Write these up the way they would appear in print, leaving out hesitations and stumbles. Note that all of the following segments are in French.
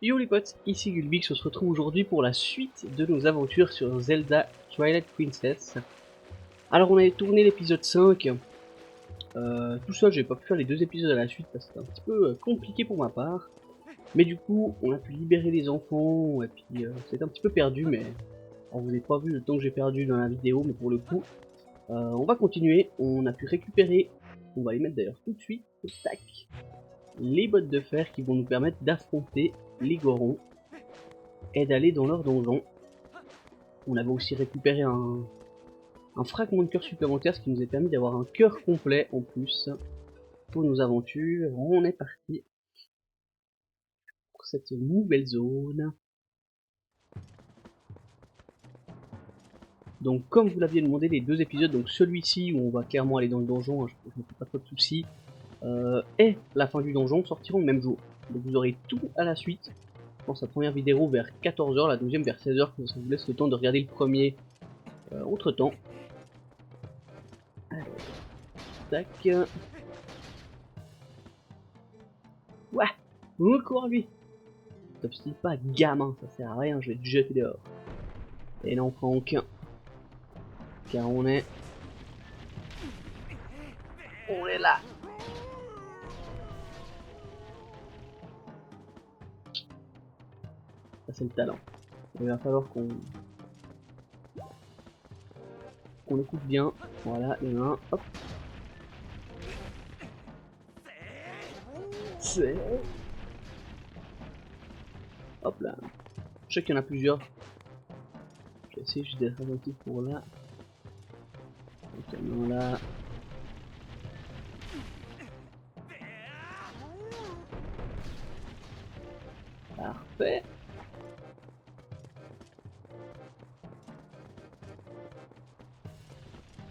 Yo les potes, ici Gulbix, on se retrouve aujourd'hui pour la suite de nos aventures sur Zelda Twilight Princess. Alors on avait tourné l'épisode 5, tout seul j'ai pas pu faire les deux épisodes à la suite parce que c'était un petit peu compliqué pour ma part. Mais du coup on a pu libérer les enfants et puis c'était un petit peu perdu mais on vous avez pas vu le temps que j'ai perdu dans la vidéo mais pour le coup on va continuer, on a pu récupérer, on va les mettre d'ailleurs tout de suite, tac, les bottes de fer qui vont nous permettre d'affronter les Gorons et d'aller dans leur donjon. On avait aussi récupéré un fragment de cœur supplémentaire, ce qui nous a permis d'avoir un cœur complet en plus pour nos aventures. On est parti pour cette nouvelle zone. Donc comme vous l'aviez demandé, les deux épisodes, donc celui-ci où on va clairement aller dans le donjon, hein, je ne me fais pas trop de soucis, et la fin du donjon sortiront le même jour. Donc vous aurez tout à la suite. Je pense la première vidéo vers 14h, la deuxième vers 16h, ça vous laisse le temps de regarder le premier autre temps. Alors, tac. Ouais, recours lui. T'obstines pas, gamin, ça sert à rien, je vais te jeter dehors. Et n'en prend aucun. Car on est là. Ça c'est le talent. Il va falloir qu'on écoute bien. Voilà, les mains, hop. C'est... Hop là. Je sais qu'il y en a plusieurs. Je vais essayer juste d'être attentif pour là. Donc non là. Parfait.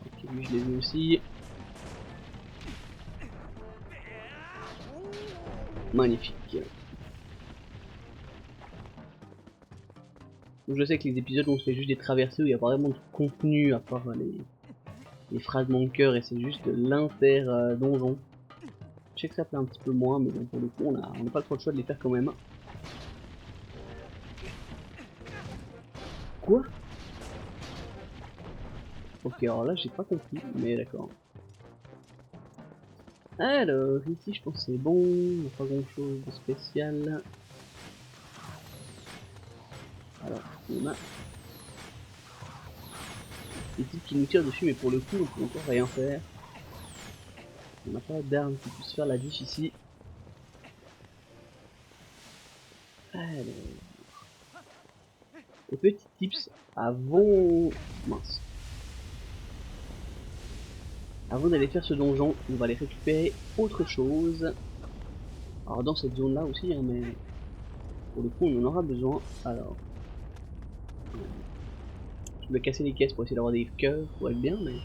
Ok, lui je l'ai vu aussi. Magnifique. Donc je sais que les épisodes où on se fait juste des traversées où il n'y a pas vraiment de contenu à part les fragments de cœur et c'est juste de l'inter-donjon. Je sais que ça plaît un petit peu moins, mais bon, pour le coup, on n'a pas trop le choix de les faire quand même. Quoi? Ok, alors là, j'ai pas compris, mais d'accord. Alors, ici, je pense que c'est bon, pas grand chose de spécial. Alors, on a des types qui nous tirent dessus, mais pour le coup, on peut encore rien faire. On n'a pas d'armes qui puissent faire la diff ici. Alors, et petit tips, mince. Avant d'aller faire ce donjon, on va aller récupérer autre chose. Alors dans cette zone là aussi, hein, mais pour le coup on en aura besoin. Alors, je vais casser les caisses pour essayer d'avoir des cœurs, pour être bien, mais...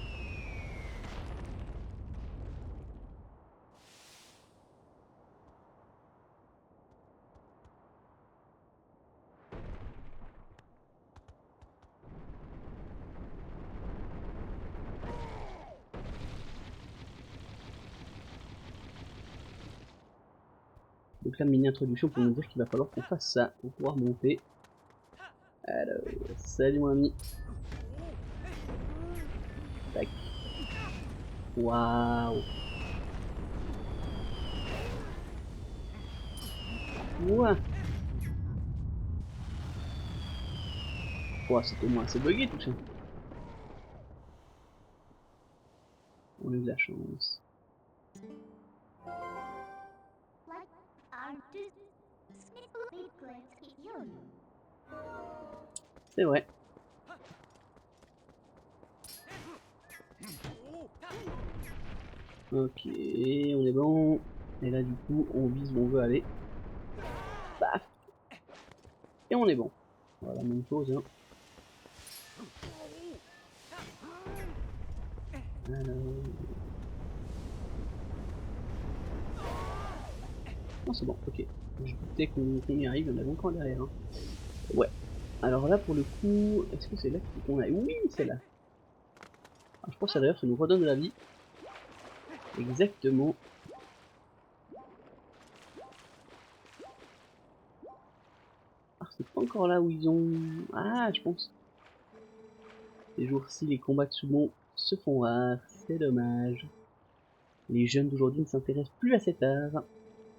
Donc là, mini introduction pour nous dire qu'il va falloir qu'on fasse ça pour pouvoir monter. Alors, salut mon ami. Tac. Waouh. Ouah. Ouah, c'est au moins assez bugué tout ça. On a eu de la chance. C'est vrai. Ok, on est bon. Et là, du coup, on vise où on veut aller. Paf. Et on est bon. Voilà, même chose, hein. Alors... Non, c'est bon, ok. Je doutais qu'on y arrive, on avait encore derrière. Hein. Ouais. Alors là, pour le coup, est-ce que c'est là qu'il faut qu'on aille? Oui, c'est là. Alors, je pense que d'ailleurs, ça nous redonne de la vie. Exactement. c'est pas encore là où ils ont... Ah, je pense. Ces jours-ci, les combats de sumo se font rares, c'est dommage. Les jeunes d'aujourd'hui ne s'intéressent plus à cet art.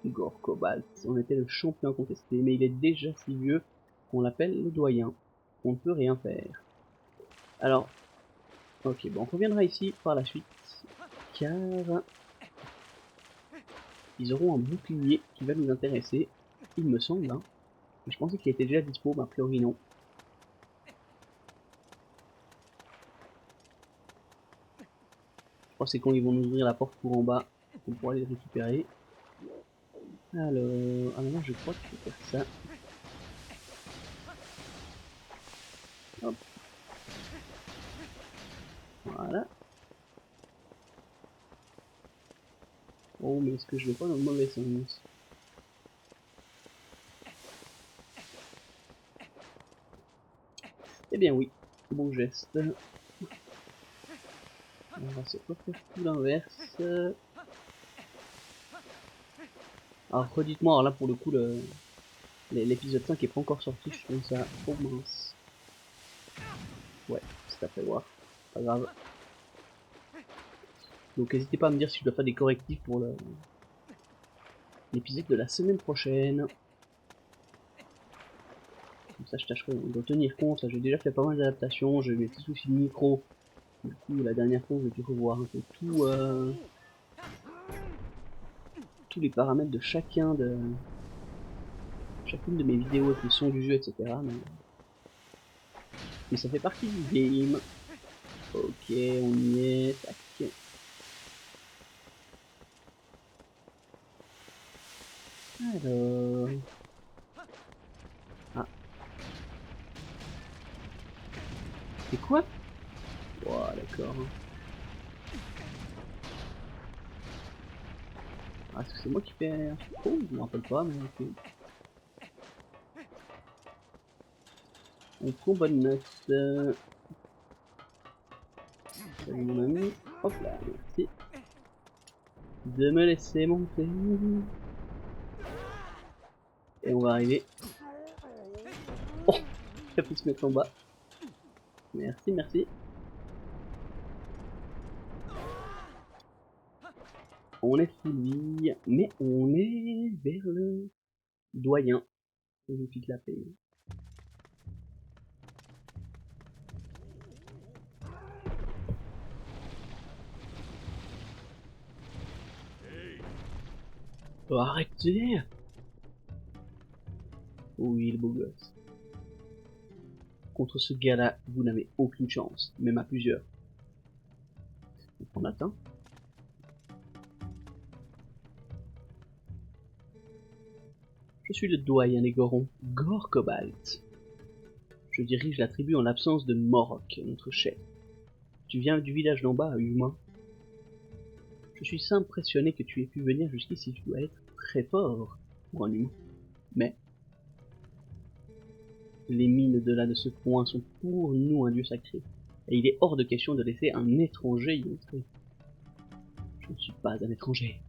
Gore Cobalt, on était le champion contesté, mais il est déjà si vieux qu'on l'appelle le doyen. On ne peut rien faire. Alors, ok, bon, on reviendra ici par la suite, car ils auront un bouclier qui va nous intéresser, il me semble. Hein. Je pensais qu'il était déjà dispo, mais a priori non. Je crois que c'est quand ils vont nous ouvrir la porte pour en bas qu'on pourra les récupérer. Alors, ah maintenant je crois qu'il faut faire ça. Hop. Voilà. Oh, mais est-ce que je vais pas dans le mauvais sens? Eh bien oui, bon geste. On va se refaire tout l'inverse. Alors redites-moi, alors là pour le coup l'épisode 5 est pas encore sorti, je trouve ça... Oh mince. Ouais, c'est à prévoir. Pas grave. Donc n'hésitez pas à me dire si je dois faire des correctifs pour l'épisode de la semaine prochaine. Comme ça je tâcherai d'en tenir compte. J'ai déjà fait pas mal d'adaptations, j'ai eu mes petits soucis de micro. Du coup la dernière fois j'ai dû revoir un peu tout, tous les paramètres de chacune de mes vidéos avec le son du jeu, etc. Mais ça fait partie du game. Ok, on y est, tac. Alors... Ah. C'est quoi? Wow, d'accord. Ah, est-ce que c'est moi qui fais un truc pro? Je me rappelle pas, mais ok. On prend bonne note. Salut mon ami. Hop là, merci. De me laisser monter. Et on va arriver. Oh, il a pu se mettre en bas. Merci, merci. On est full vie, mais on est vers le doyen. Je vous pique la paix. Oh, arrêtez! Oui, le beau gosse. Contre ce gars-là, vous n'avez aucune chance, même à plusieurs. On attend. Je suis le doyen des Gorons, Gore Cobalt. Je dirige la tribu en l'absence de Morok, notre chef. Tu viens du village d'en bas à Huma. Je suis impressionné que tu aies pu venir jusqu'ici, tu dois être très fort pour un humain. Mais les mines de là de ce coin sont pour nous un lieu sacré, et il est hors de question de laisser un étranger y entrer. Je ne suis pas un étranger.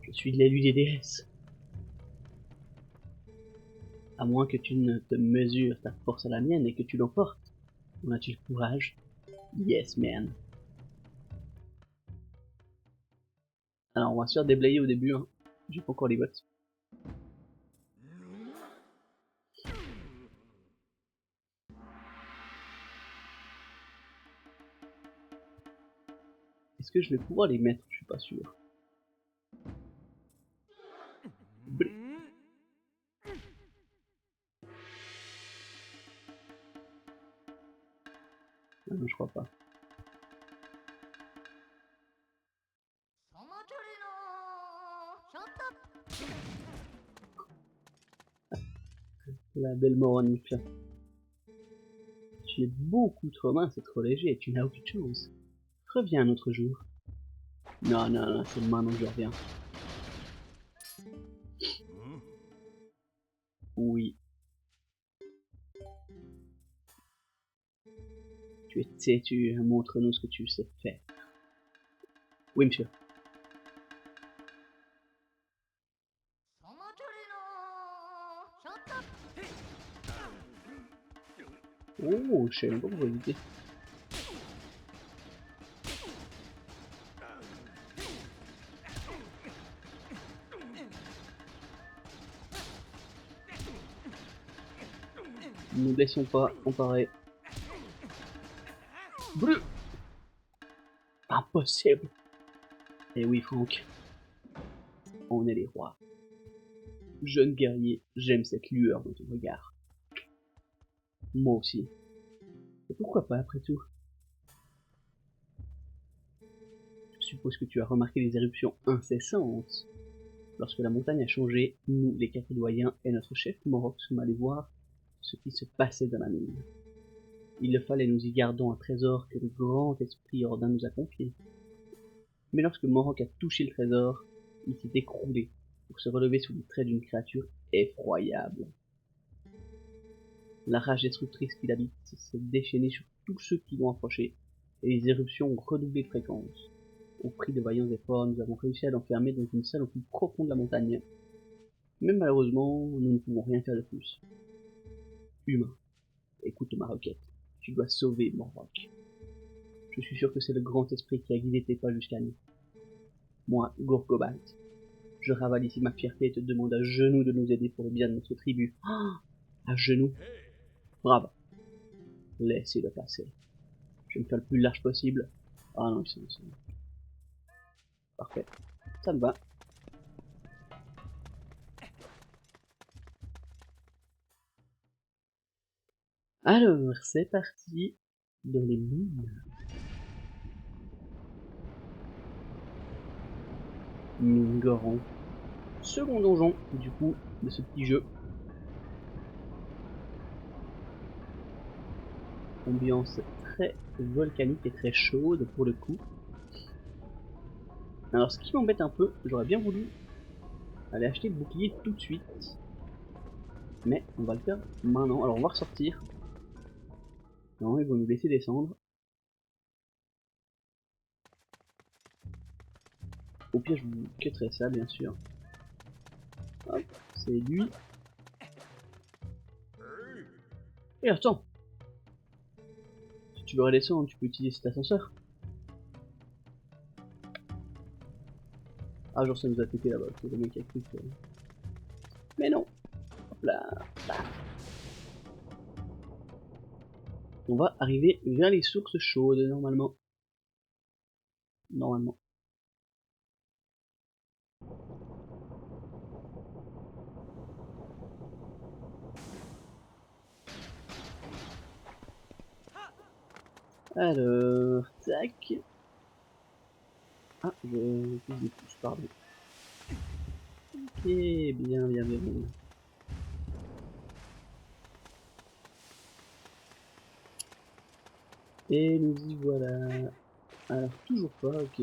Je suis l'élu des déesses. À moins que tu ne te mesures ta force à la mienne et que tu l'emportes. En as-tu le courage? Yes, man. Alors, on va se faire déblayer au début, hein. J'ai pas encore les bottes. Est-ce que je vais pouvoir les mettre? Je suis pas sûr. Blé. Ah non, je crois pas. La belle moronifle. Tu es beaucoup trop mince et trop léger et tu n'as aucune chance. Reviens un autre jour. Non, non, non, c'est maintenant que je reviens. Oui. Tu es têtu, montre-nous ce que tu sais faire. Oui, monsieur. Oh, je sais même pas pourquoi éviter. Ne blessons pas, comparé. Bleu. Impossible. Et oui, Franck, on est les rois. Jeune guerrier, j'aime cette lueur dans ton regard. Moi aussi. Et pourquoi pas après tout? Je suppose que tu as remarqué les éruptions incessantes. Lorsque la montagne a changé, nous, les Capédoyens et notre chef Morok sommes allés voir ce qui se passait dans la mine. Il le fallait, nous y gardons un trésor que le grand esprit Ordin nous a confié. Mais lorsque Morok a touché le trésor, il s'est écroulé pour se relever sous les traits d'une créature effroyable. La rage destructrice qu'il habite s'est déchaînée sur tous ceux qui l'ont approché, et les éruptions ont redoublé de fréquence. Au prix de vaillants efforts, nous avons réussi à l'enfermer dans une salle au plus profond de la montagne. Mais malheureusement, nous ne pouvons rien faire de plus. Humain, écoute ma requête. Tu dois sauver Morok. Je suis sûr que c'est le grand esprit qui a guidé tes pas jusqu'à nous. Moi, Gorgobalt, je ravale ici ma fierté et te demande à genoux de nous aider pour le bien de notre tribu. À genoux? Bravo. Laissez-le passer. Je vais me faire le plus large possible. Ah non, c'est parfait. Ça me va. Alors, c'est parti dans les mines. Mine Goron. Second donjon, du coup, de ce petit jeu. Ambiance très volcanique et très chaude pour le coup. Alors, ce qui m'embête un peu, j'aurais bien voulu aller acheter le bouclier tout de suite. Mais on va le faire maintenant. Alors, on va ressortir. Non, ils vont nous laisser descendre. Au pire, je vous quitterai ça, bien sûr. Hop, c'est lui. Et attends, si tu veux redescendre, tu peux utiliser cet ascenseur. Ah, genre ça nous a pété là-bas, c'est le mec qui a cru que... Mais non. Hop là. On va arriver vers les sources chaudes, normalement. Normalement. Alors, tac. Ah, je utilise des pouces, pardon. Ok, bien, bien, bien, bien. Et nous y voilà. Alors, toujours pas, ok.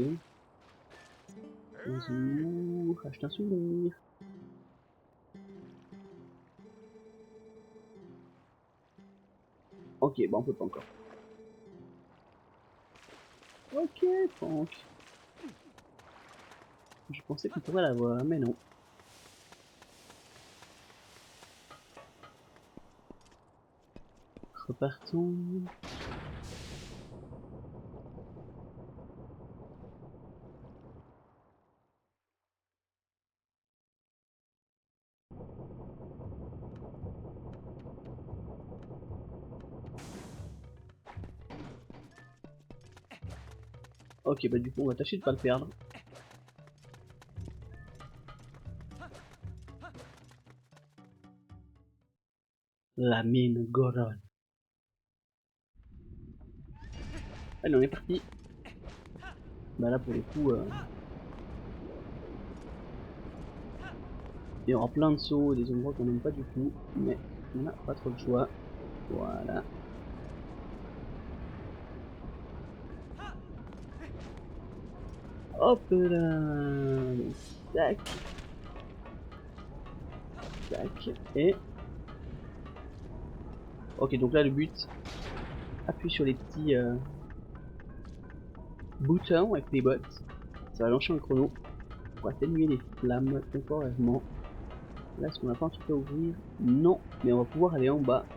Bonjour, achète un souvenir. Ok, bon, on peut pas encore. Ok, Franck. Je pensais qu'on pourrait l'avoir, mais non. Repartons. Ok, bah du coup, on va tâcher de pas le perdre. La mine Goron. Allez, on est parti. Bah là, pour le coup, il y aura plein de sauts, des endroits qu'on n'aime pas du tout, mais on n'a pas trop le choix. Voilà. Hop là. Donc, tac. Tac. Et... Ok, donc là, le but, appuie sur les petits boutons avec les bottes. Ça va lancer un chrono. On va atténuer les flammes temporairement. Là, est-ce qu'on n'a pas un truc à ouvrir? Non, mais on va pouvoir aller en bas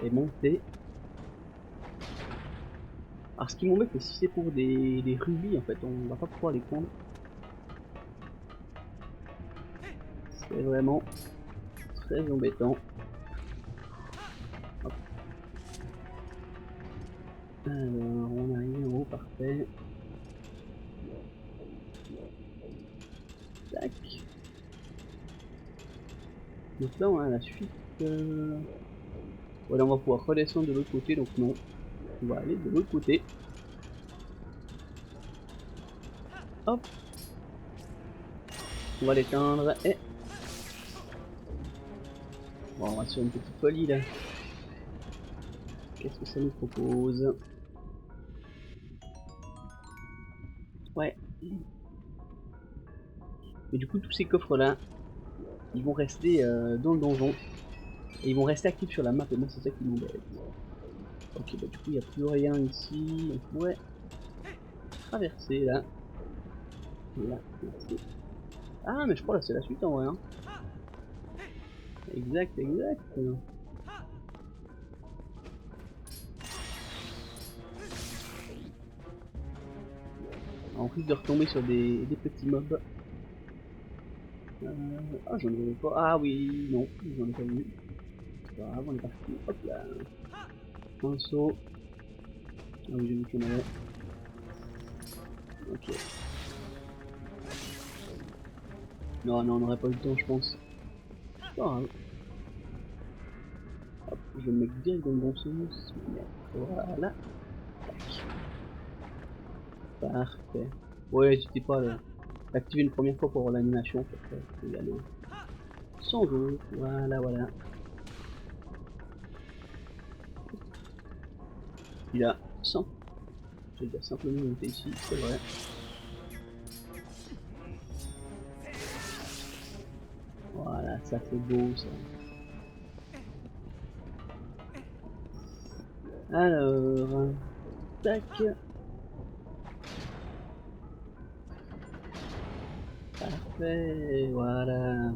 et monter Alors ce qui m'embête, c'est si c'est pour des rubis, en fait, on va pas pouvoir les prendre. C'est vraiment très embêtant. Hop. Alors, on arrive en haut, parfait. Tac. Donc là, on a la suite. Voilà, on va pouvoir redescendre de l'autre côté, donc non. On va aller de l'autre côté. Hop. On va l'éteindre et... Bon, on va sur une petite folie là. Qu'est-ce que ça nous propose? Ouais. Mais du coup, tous ces coffres là, ils vont rester dans le donjon. Et ils vont rester actifs sur la map, et moi c'est ça qui m'embête. Ok, bah du coup, il n'y a plus rien ici. On pourrait traverser là. Là, merci. Ah, mais je crois là c'est la suite en vrai. Hein. Exact, exact. En plus de retomber sur des petits mobs. Ah, j'en ai pas. Ah oui, non, j'en ai pas vu. C'est pas grave, on est parti. Hop là. Un saut. Ah oui, j'ai vu qu'il y en avait. Ok. Non, non, on n'aurait pas eu le temps, je pense. C'est pas grave. Hop, je vais me mettre direct dans le bon sens. Voilà. Parfait. Ouais, n'hésitez pas à l'activer une première fois pour avoir l'animation, puis après, vous pouvez y aller. Sans doute. Voilà, voilà. Il a 100. J'ai déjà simplement monté ici, c'est vrai. Voilà, ça fait beau ça. Alors, tac. Parfait, voilà.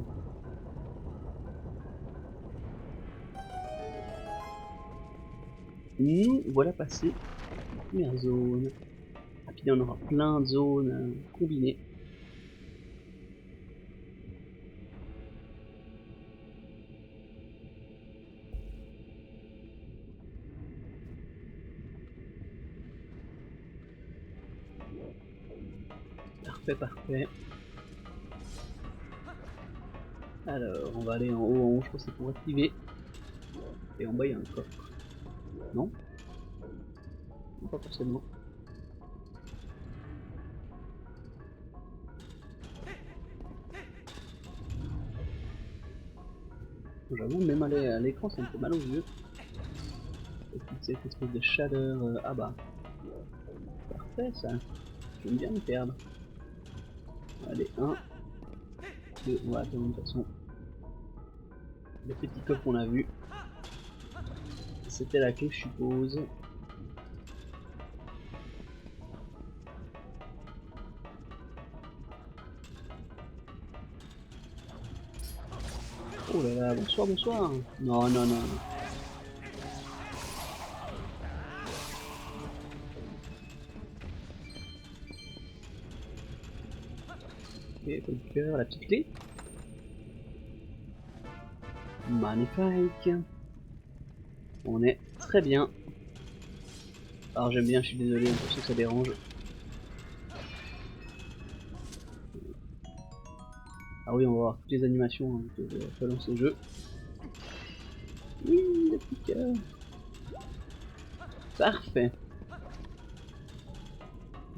Nous voilà passé la première zone. Ah, puis là, on aura plein de zones combinées. Parfait, parfait. Alors, on va aller en haut, je pense que c'est pour activer. Et en bas, il y a un coffre. Non? Non, pas forcément. J'avoue, même à l'écran, ça me fait mal aux yeux. Et toute cette espèce de chaleur. Ah bah, parfait ça. J'aime bien me perdre. Allez, 1, 2, on va attendre de toute façon. Le petit coffre qu'on a vu. C'était la clé, je suppose. Oh là là, bonsoir, bonsoir. Non, non, non. Ok, pas de cœur, la petite clé. Magnifique. On est très bien. Alors j'aime bien, je suis désolé pour ceux que ça dérange. Ah oui, on va voir toutes les animations hein, que je lance ce jeu. Oui, le petit cœur. Parfait.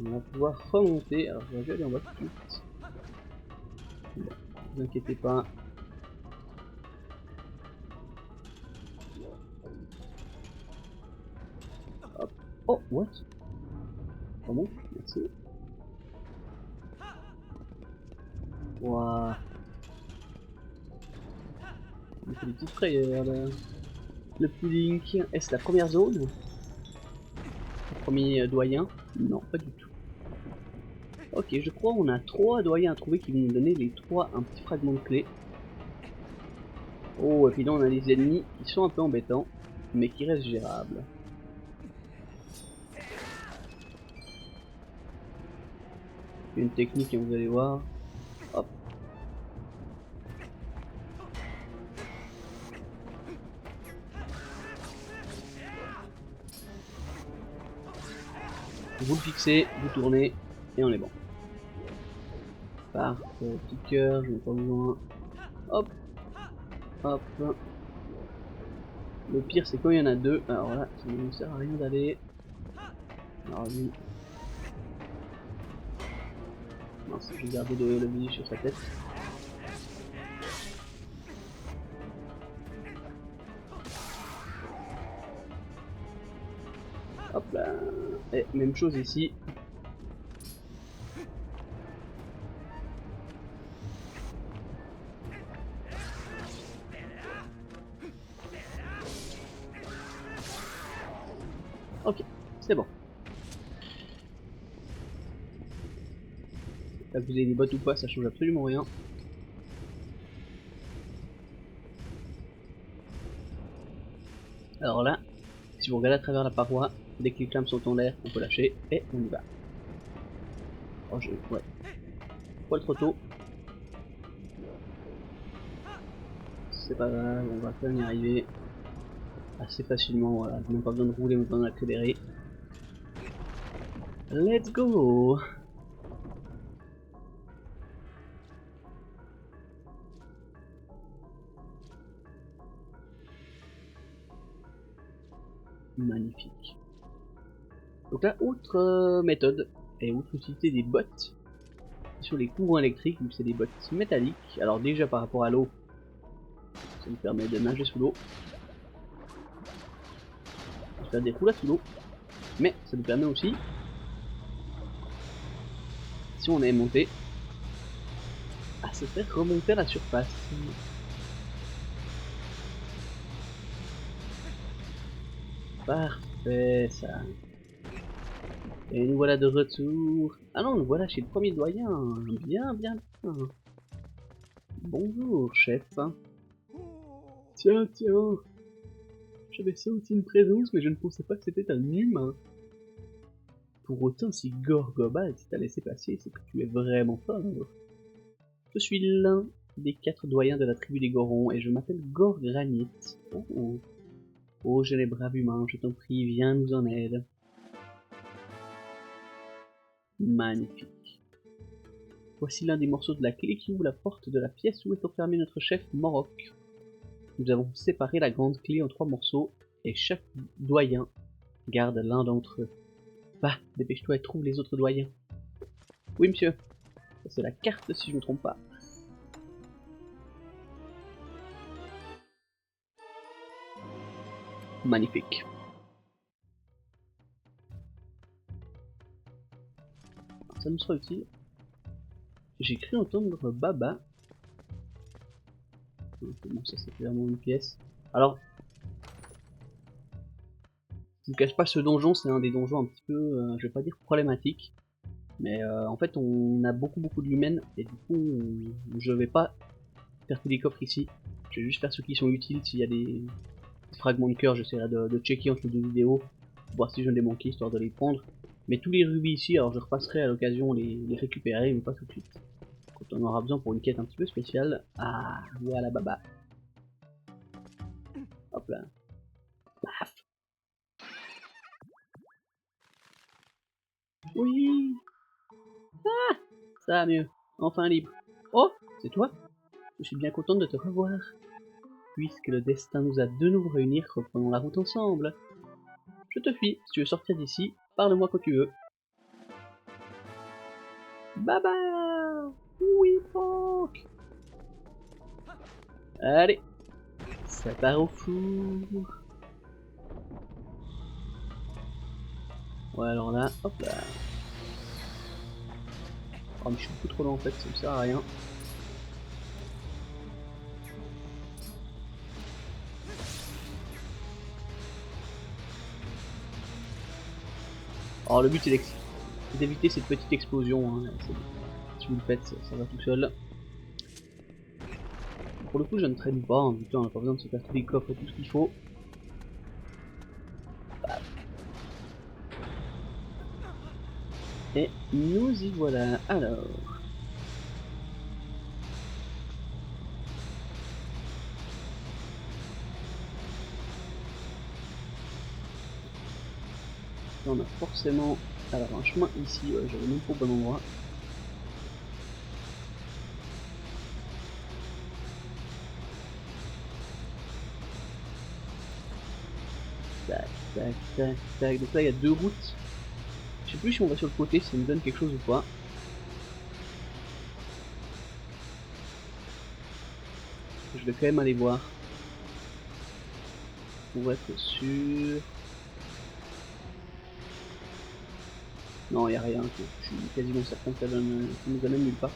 On va pouvoir remonter. Alors je vais aller en bas tout de suite. Bon, ne vous inquiétez pas. Hop. Oh, what? Pardon, merci. Waouh. On fait des petites frayeurs là. Le petit Link. Est-ce la première zone? Le premier doyen? Non, pas du tout. Ok, je crois qu'on a 3 doyens à trouver qui vont nous donner les 3 un petit fragment de clé. Oh, et puis là on a les ennemis qui sont un peu embêtants, mais qui restent gérables. Il y a une technique, hein, vous allez voir. Hop. Vous le fixez, vous tournez, et on est bon. Parfait, petit cœur, je n'ai pas besoin. Hop. Hop. Le pire, c'est quand il y en a deux. Alors là, ça ne sert à rien d'aller. Alors lui. Mince, j'ai gardé le visu sur sa tête. Hop là. Et même chose ici. Ok, c'est bon. Là, vous avez des bottes ou pas, ça change absolument rien. Alors là, si vous regardez à travers la paroi, dès que les flammes sont en l'air, on peut lâcher et on y va. Oh, ouais. Poil trop tôt. C'est pas grave, on va quand même y arriver assez facilement. Voilà, même pas besoin de rouler, même pas besoin d'accélérer. Let's go! Magnifique. Donc là, autre méthode, et outre utiliser des bottes sur les courants électriques, vu que c'est des bottes métalliques. Alors déjà par rapport à l'eau, ça nous permet de nager sous l'eau, de faire des roulades sous l'eau, mais ça nous permet aussi, si on est monté, à se faire remonter à la surface. Parfait ça. Et nous voilà de retour. Ah non, nous voilà chez le premier doyen. Bien, bien, bien. Bonjour, chef. Tiens, tiens. J'avais senti une présence, mais je ne pensais pas que c'était un humain. Pour autant, si Gorgobald t'a laissé passer, c'est que tu es vraiment fort. Je suis l'un des 4 doyens de la tribu des Gorons, et je m'appelle Gorgranit. Oh, oh. Oh, j'ai les braves humains, je t'en prie, viens nous en aide. Magnifique. Voici l'un des morceaux de la clé qui ouvre la porte de la pièce où est enfermé notre chef Morok. Nous avons séparé la grande clé en 3 morceaux, et chaque doyen garde l'un d'entre eux. Bah, dépêche-toi et trouve les autres doyens. Oui, monsieur. C'est la carte, si je ne me trompe pas. Magnifique. Alors, ça nous sera utile. J'ai cru entendre Baba. Bon, ça c'est clairement une pièce. Alors, je vous cache pas, ce donjon, c'est un des donjons un petit peu, je vais pas dire problématique. Mais en fait, on a beaucoup de lumens, et du coup, je vais pas faire tous les coffres ici. Je vais juste faire ceux qui sont utiles. S'il y a des fragments de cœur, j'essaierai de checker entre les 2 vidéos, voir si je viens de les manquer, histoire de les prendre. Mais tous les rubis ici, alors je repasserai à l'occasion les récupérer, mais pas tout de suite. Quand on aura besoin pour une quête un petit peu spéciale. Ah, voilà Baba. Hop là. Paf. Oui. Ah, ça va mieux. Enfin libre. Oh, c'est toi? Je suis bien contente de te revoir. Puisque le destin nous a de nouveau réunis, reprenons la route ensemble. Je te fuis, si tu veux sortir d'ici, parle-moi quand tu veux. Baba. Oui, Franck. Allez, ça part au four. Ouais, alors là, hop là. Oh, mais je suis beaucoup trop loin en fait, ça me sert à rien. Alors le but c'est d'éviter cette petite explosion, hein. Si vous le faites, ça va tout seul. Pour le coup, je ne traîne pas, hein. Putain, on n'a pas besoin de se faire tous les coffres et tout ce qu'il faut. Et nous y voilà. Alors. On a forcément... Alors un chemin ici, ouais, j'avais même pas au bon endroit. Tac, tac, tac, tac. Donc là il y a deux routes. Je sais plus si on va sur le côté, si ça nous donne quelque chose ou pas. Je vais quand même aller voir. Pour être sûr. Non, il n'y a rien. Je suis quasiment certain que ça nous amène nulle part.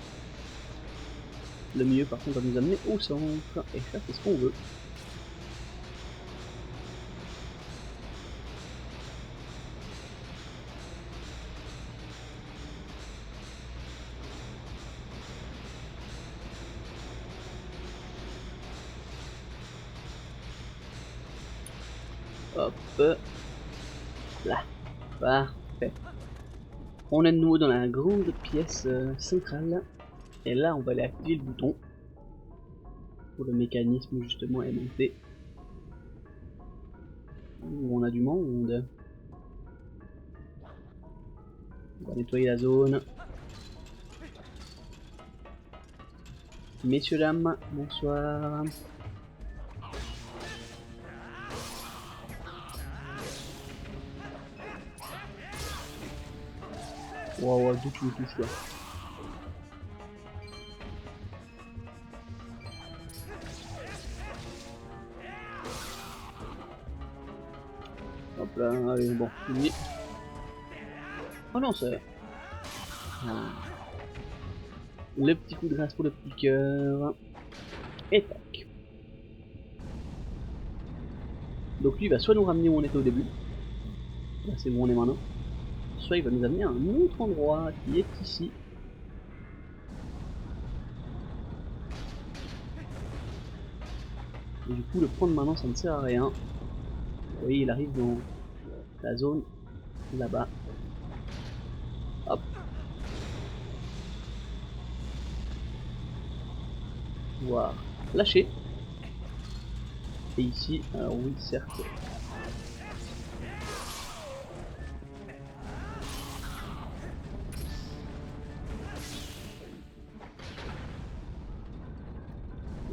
Le mieux par contre va nous amener au centre. Et ça c'est ce qu'on veut. Hop. Là. Parfait. On est de nouveau dans la grande pièce centrale. Et là on va aller activer le bouton. Pour le mécanisme justement est monté. Où on a du monde. On va nettoyer la zone. Messieurs, dames, bonsoir. Waouh, d'où tu me touches là? Hop là, allez, bon, lui. Oh non, c'est... Ah. Le petit coup de grâce pour le petit cœur. Et tac. Donc lui il va soit nous ramener où on était au début. Là c'est où on est maintenant. Soit il va nous amener à un autre endroit qui est ici. Et du coup le prendre maintenant ça ne sert à rien. Vous voyez il arrive dans la zone là-bas. Hop. Voir. Lâcher. Et ici, alors oui certes.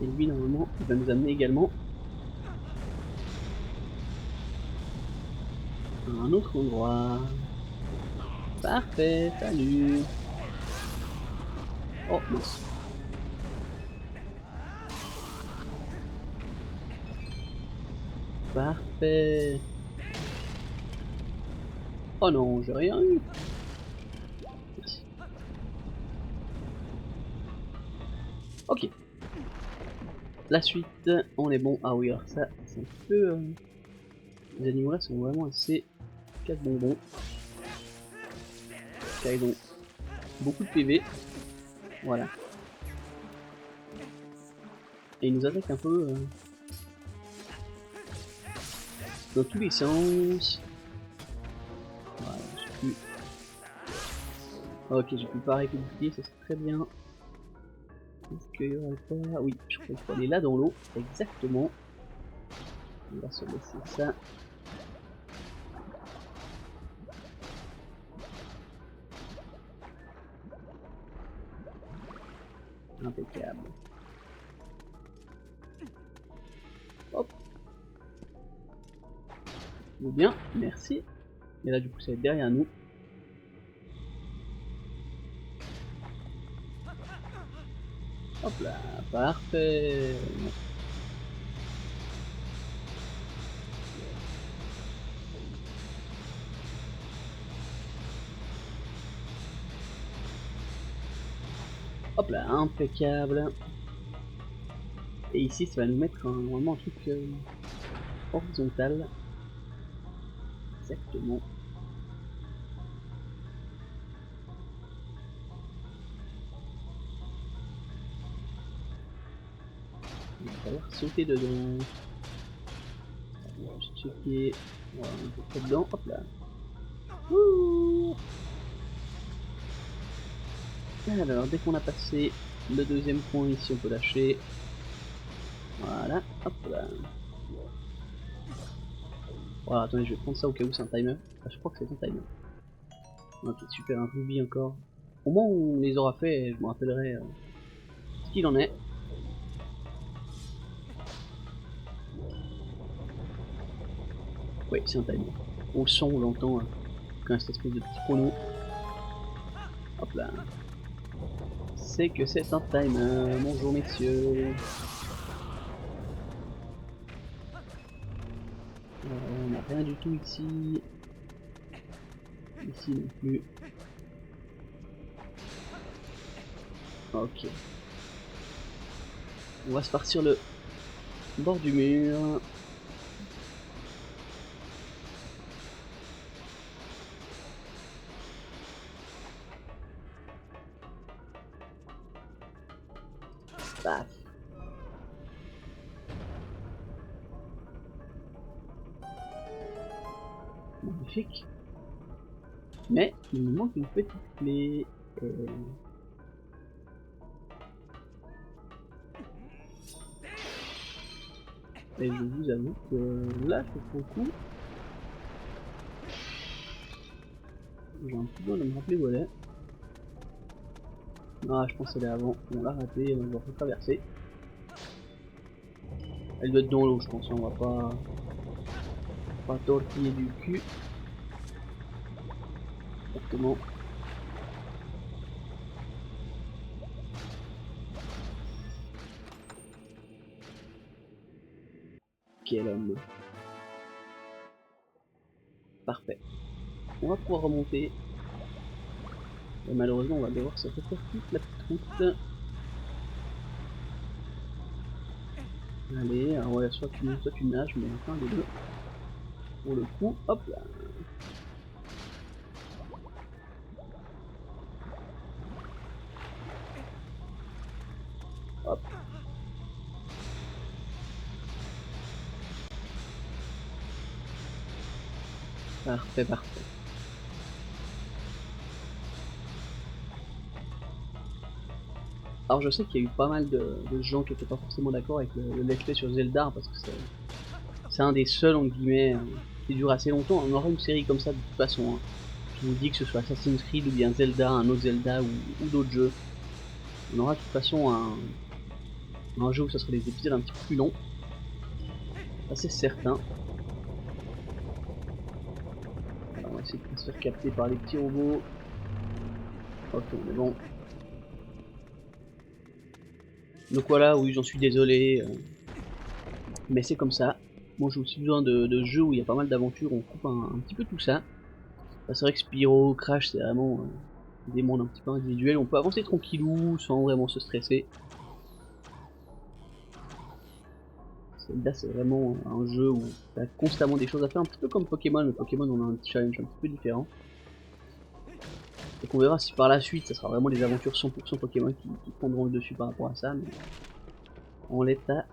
Et lui normalement il va nous amener également à un autre endroit. Parfait, salut. Oh mince. Parfait. Oh non, j'ai rien eu. Merci. Ok. La suite, on est bon. Ah oui, alors ça, c'est un peu... Les animaux là sont vraiment assez casse-bonbons. Car ils ont beaucoup de PV. Voilà. Et ils nous attaquent un peu dans tous les sens. Voilà, j'ai pu... Ok, j'ai pu pas arrêter de bouclier, ça c'est très bien. Est-ce qu'il y aurait pas... Oui, je crois qu'il faut aller là dans l'eau. Exactement. On va se laisser ça. Impeccable. Hop. Tout bien, merci. Et là du coup ça va être derrière nous. Hop là, parfait. Hop là, impeccable. Et ici ça va nous mettre normalement un truc horizontal. Exactement. Il va falloir sauter dedans. On va juste checker. Voilà, on peut pas dedans. Hop là. Ouh. Alors, dès qu'on a passé le deuxième point ici, on peut lâcher. Voilà, hop là. Voilà, attendez, je vais prendre ça au cas où c'est un timer. Ah, je crois que c'est un timer. Ok, super, un rubis encore. Au moment où on les aura fait, je me rappellerai ce qu'il en est. Oui, c'est un timer. Au son, on l'entend quand cette espèce de petit chrono. Hop là. C'est que c'est un timer. Bonjour messieurs. On n'a rien du tout ici. Ici non plus. Ok. On va se partir le bord du mur. Paf. Magnifique. Mais il nous manque une petite clé. Et je vous avoue que là, je prends le coup. J'ai un petit peu de me rappeler où elle est. Ah, je pense qu'elle est avant. On l'a raté, on va devoir traverser. Elle doit être dans l'eau, je pense. On va pas tortiller du cul. Exactement. Quel homme. Parfait. On va pouvoir remonter. Et malheureusement, on va devoir se refaire toute la petite route. Allez, alors ouais, soit tu nages, mais enfin les deux. Pour le coup, hop là. Hop. Parfait, parfait. Alors je sais qu'il y a eu pas mal de gens qui étaient pas forcément d'accord avec le let's play sur Zelda, parce que c'est un des seuls, entre guillemets, qui dure assez longtemps. On aura une série comme ça de toute façon. Hein. Je vous dis que ce soit Assassin's Creed ou bien Zelda, un autre Zelda ou d'autres jeux. On aura de toute façon un jeu où ça sera des épisodes un petit peu plus longs. Ça c'est certain. Alors, on va essayer de pas se faire capter par les petits robots. Ok, on est bon. Donc voilà, oui, j'en suis désolé. Mais c'est comme ça. Moi j'ai aussi besoin de jeux où il y a pas mal d'aventures, on coupe un petit peu tout ça. Bah, c'est vrai que Spyro, Crash, c'est vraiment des mondes un petit peu individuels. On peut avancer tranquillou, sans vraiment se stresser. Zelda, c'est vraiment un jeu où tu as constamment des choses à faire, un petit peu comme Pokémon. Mais Pokémon, on a un challenge un petit peu différent. Donc on verra si par la suite, ça sera vraiment des aventures 100% Pokémon qui prendront le dessus par rapport à ça. Mais en l'état,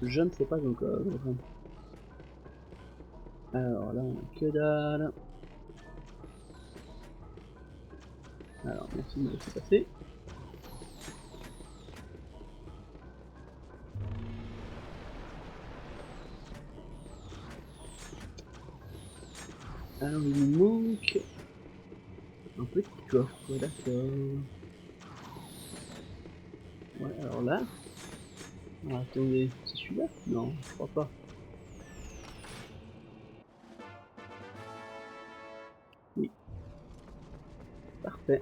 je ne sais pas encore. Alors là, on a que dalle. Alors, merci de me laisser passer. Alors, il nous manque un petit coffre, d'accord. Ouais, alors là. Ah, attendez, c'est celui-là? Non, je crois pas. Oui, parfait.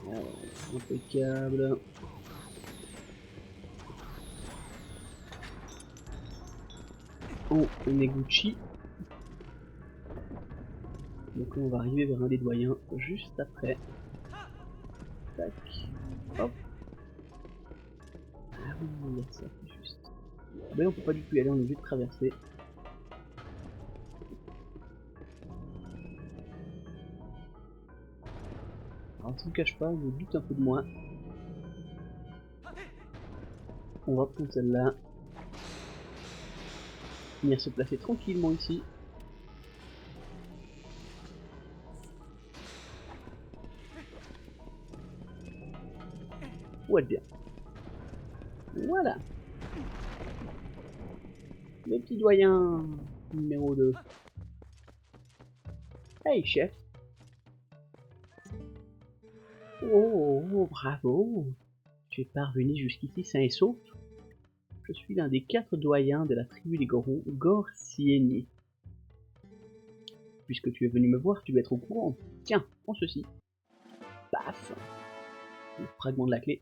Alors, impeccable. On est Gucci. Donc là, on va arriver vers un des doyens juste après. Tac. Hop. Ah oui, il y a ça, c'est juste. Ah ben on peut pas du tout y aller, on est obligé de traverser. Alors, je vous cache pas, je doute un peu de moi. On va prendre celle-là. Venir se placer tranquillement ici. pour être bien. Voilà. Le petit doyen numéro 2. Hey chef. Oh, bravo. Tu es parvenu jusqu'ici sain et sauf. Je suis l'un des 4 doyens de la tribu des Gorsieni. Puisque tu es venu me voir, tu dois être au courant. Tiens, prends ceci. Paf. Le fragment de la clé.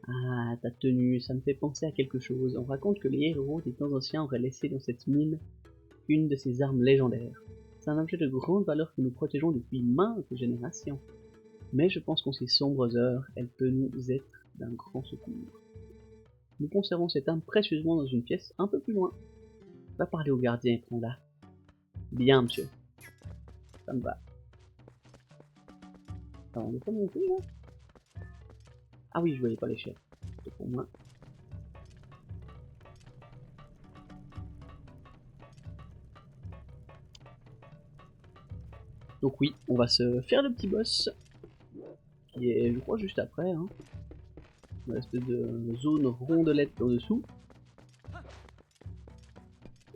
Ah, ta tenue, ça me fait penser à quelque chose. On raconte que les héros des temps anciens auraient laissé dans cette mine une de ces armes légendaires. C'est un objet de grande valeur que nous protégeons depuis maintes générations. Mais je pense qu'en ces sombres heures, elle peut nous être d'un grand secours. Nous conservons cette arme précieusement dans une pièce un peu plus loin. Va parler au gardien et prends-la. Bien, monsieur. Ça me va. Alors, on est pas monté, là? Ah oui, je voyais pas l'échelle. C'est pour moi. Donc oui, on va se faire le petit boss. Qui est, je crois, juste après. Hein. Dans l'espèce de zone rondelette en dessous.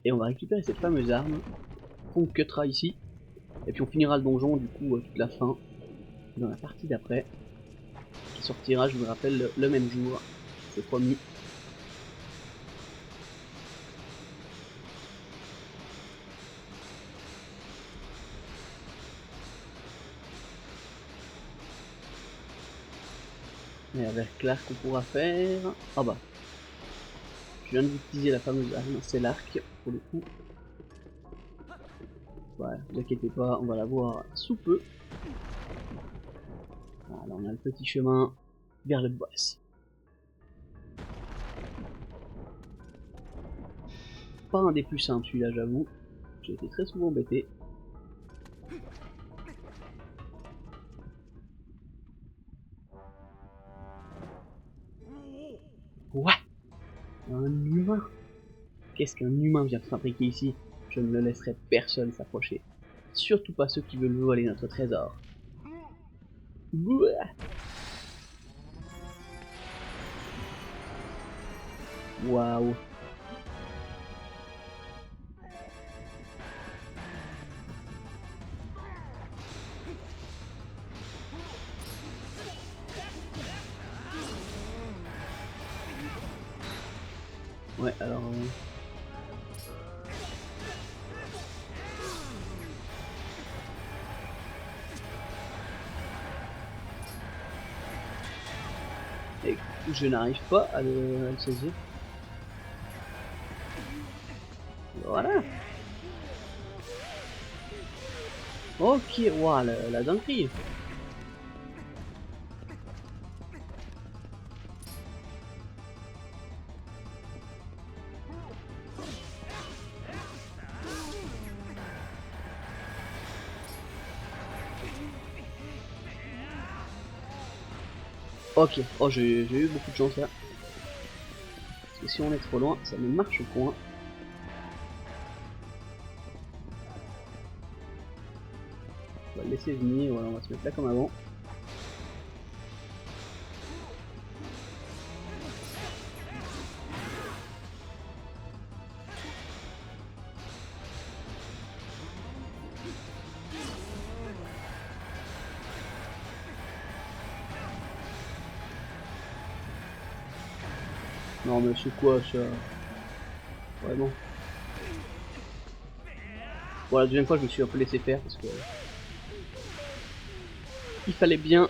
Et on va récupérer cette fameuse arme. Qu'on cuttera ici. Et puis on finira le donjon, du coup, toute la fin. Dans la partie d'après. Qui sortira, je vous le rappelle, le même jour. C'est promis. Et avec l'arc qu'on pourra faire... Ah bah. Je viens de vous utiliser la fameuse arme, c'est l'arc, pour le coup. Voilà, ne vous inquiétez pas, on va la voir sous peu. Voilà, on a le petit chemin vers le boss. Pas un des plus simples celui-là, j'avoue. J'ai été très souvent embêté. Ouais, un humain. Qu'est-ce qu'un humain vient de fabriquer ici? Je ne le laisserai personne s'approcher. Surtout pas ceux qui veulent voler notre trésor. Waouh. Ouais, alors... Et je n'arrive pas à le saisir. Voilà. Ok, waouh, la dinguerie. Ok, oh j'ai eu beaucoup de chance là. Parce que si on est trop loin, ça me marche au coin. On va le laisser venir, voilà, on va se mettre là comme avant. Non mais c'est quoi ça? Vraiment. Bon la deuxième fois je me suis un peu laissé faire parce que... Il fallait bien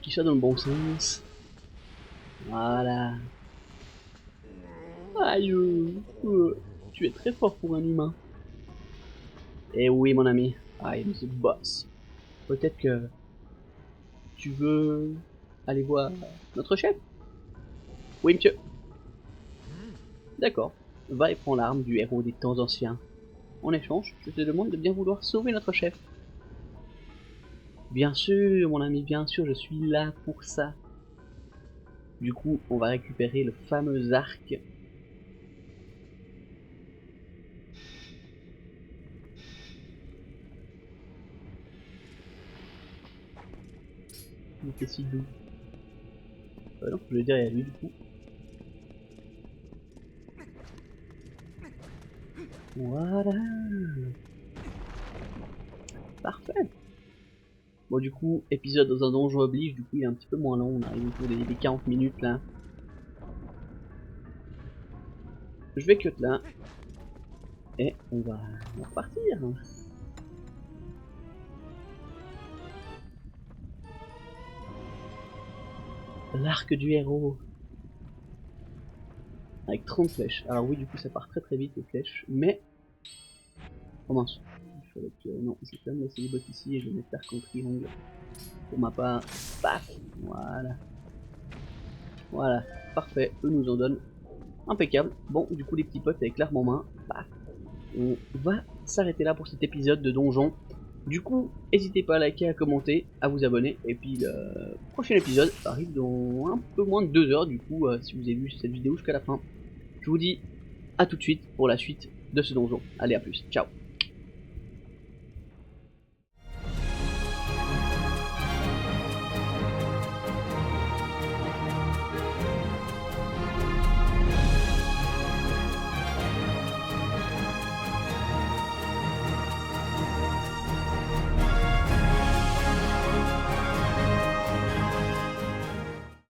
qu'il soit dans le bon sens. Voilà. Aïe, tu es très fort pour un humain. Eh oui mon ami, I am the boss. Peut-être que tu veux aller voir notre chef? Oui monsieur. D'accord. Va et prends l'arme du héros des temps anciens. En échange, je te demande de bien vouloir sauver notre chef. Bien sûr, mon ami, bien sûr, je suis là pour ça. Du coup, on va récupérer le fameux arc. Il était si doux. Non, je vais dire à lui du coup. Voilà. Parfait. Bon du coup, épisode dans un donjon oblige, du coup il est un petit peu moins long, on arrive autour des 40 minutes là. Je vais cut là. Et on va repartir. L'arc du héros. Avec 30 flèches. Alors oui, du coup ça part très très vite les flèches, mais... Oh mince. Il fallait que... Non, j'ai quand même laissé les bottes ici et je vais mettre l'arc en triangle. Pour ma part. Paf. Voilà. Voilà. Parfait. Eux nous en donnent. Impeccable. Bon, du coup les petits potes avec l'arme en main. Paf. On va s'arrêter là pour cet épisode de donjon. Du coup, n'hésitez pas à liker, à commenter, à vous abonner. Et puis le prochain épisode arrive dans un peu moins de 2 heures. Du coup, si vous avez vu cette vidéo jusqu'à la fin, je vous dis à tout de suite pour la suite de ce donjon. Allez, à plus. Ciao.